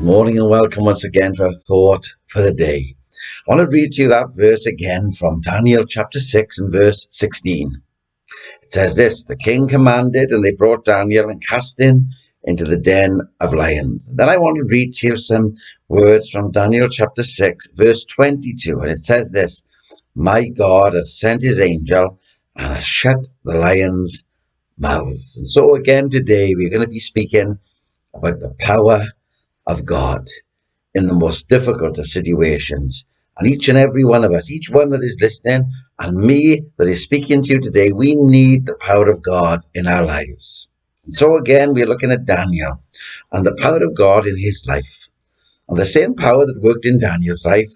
morning and welcome once again to our thought for the day. I want to read to you that verse again from Daniel chapter 6 and verse 16. It says this: "The king commanded, and they brought Daniel and cast him into the den of lions." Then I want to read to you some words from Daniel chapter 6 verse 22, and it says this: "My God hath sent his angel and hath shut the lions' mouths." And so again today we're going to be speaking about the power of God in the most difficult of situations. And each and every one of us, each one that is listening, and me that is speaking to you today, we need the power of God in our lives. And so again, we're looking at Daniel and the power of God in his life. And the same power that worked in Daniel's life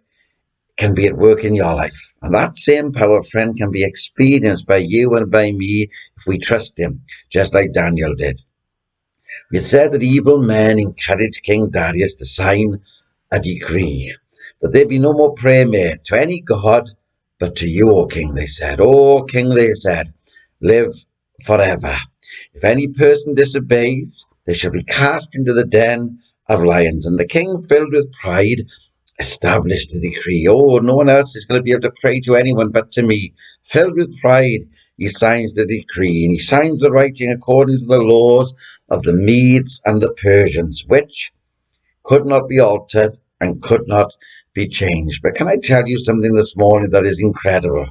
can be at work in your life. And that same power, friend, can be experienced by you and by me if we trust him, just like Daniel did. It said that evil men encouraged King Darius to sign a decree that there be no more prayer made to any god but to you, O king, they said. O king, they said, live forever. If any person disobeys, they shall be cast into the den of lions. And the king, filled with pride, established the decree. Oh, no one else is going to be able to pray to anyone but to me. Filled with pride, he signs the decree, and he signs the writing according to the laws of the Medes and the Persians, which could not be altered and could not be changed. But can I tell you something this morning that is incredible?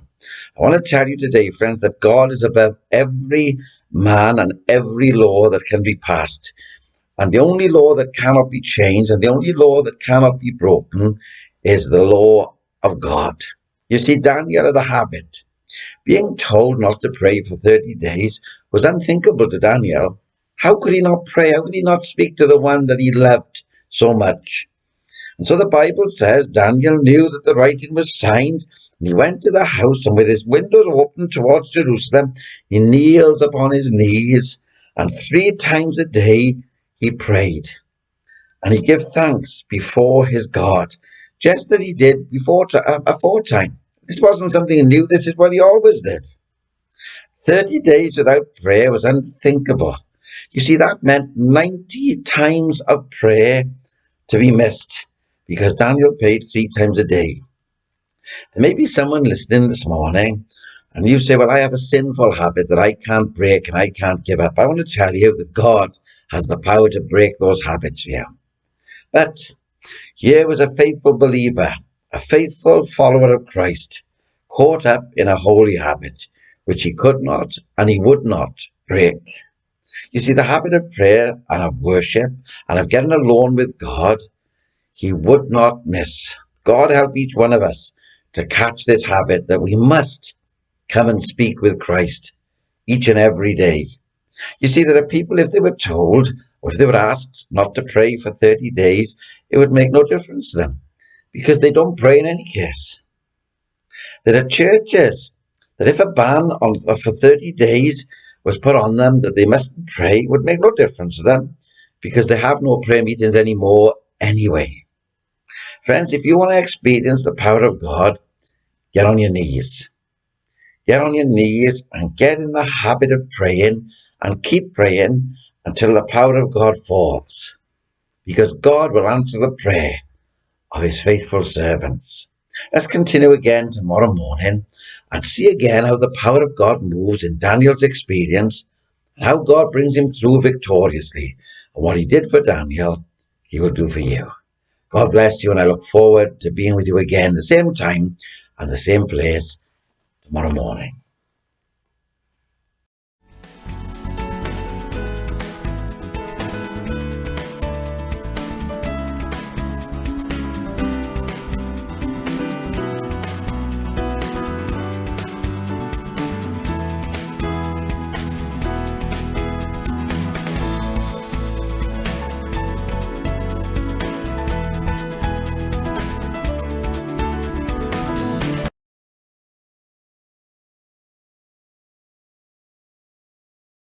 I want to tell you today, friends, that God is above every man and every law that can be passed. And the only law that cannot be changed and the only law that cannot be broken is the law of God. You see, Daniel had a habit. Being told not to pray for 30 days was unthinkable to Daniel. How could he not pray? How could he not speak to the one that he loved so much? And so the Bible says Daniel knew that the writing was signed, and he went to the house, and with his windows open towards Jerusalem, he kneels upon his knees, and 3 times a day he prayed. And he gave thanks before his God, just as he did aforetime. This wasn't something new. This is what he always did. 30 days without prayer was unthinkable. You see, that meant 90 times of prayer to be missed, because Daniel prayed 3 times a day. There may be someone listening this morning, and you say, well, I have a sinful habit that I can't break and I can't give up. I want to tell you that God has the power to break those habits for you. But here was a faithful believer, a faithful follower of Christ, caught up in a holy habit, which he could not and he would not break. You see, the habit of prayer and of worship and of getting alone with God, he would not miss. God help each one of us to catch this habit that we must come and speak with Christ each and every day. You see, there are people, if they were told or if they were asked not to pray for 30 days, it would make no difference to them because they don't pray in any case. There are churches that if a ban for 30 days was put on them that they mustn't pray, it would make no difference to them because they have no prayer meetings anymore anyway. Friends, if you want to experience the power of God, get on your knees. Get on your knees and get in the habit of praying and keep praying until the power of God falls, because God will answer the prayer of his faithful servants. Let's continue again tomorrow morning and see again how the power of God moves in Daniel's experience and how God brings him through victoriously. And what he did for Daniel, he will do for you. God bless you, and I look forward to being with you again the same time and the same place tomorrow morning.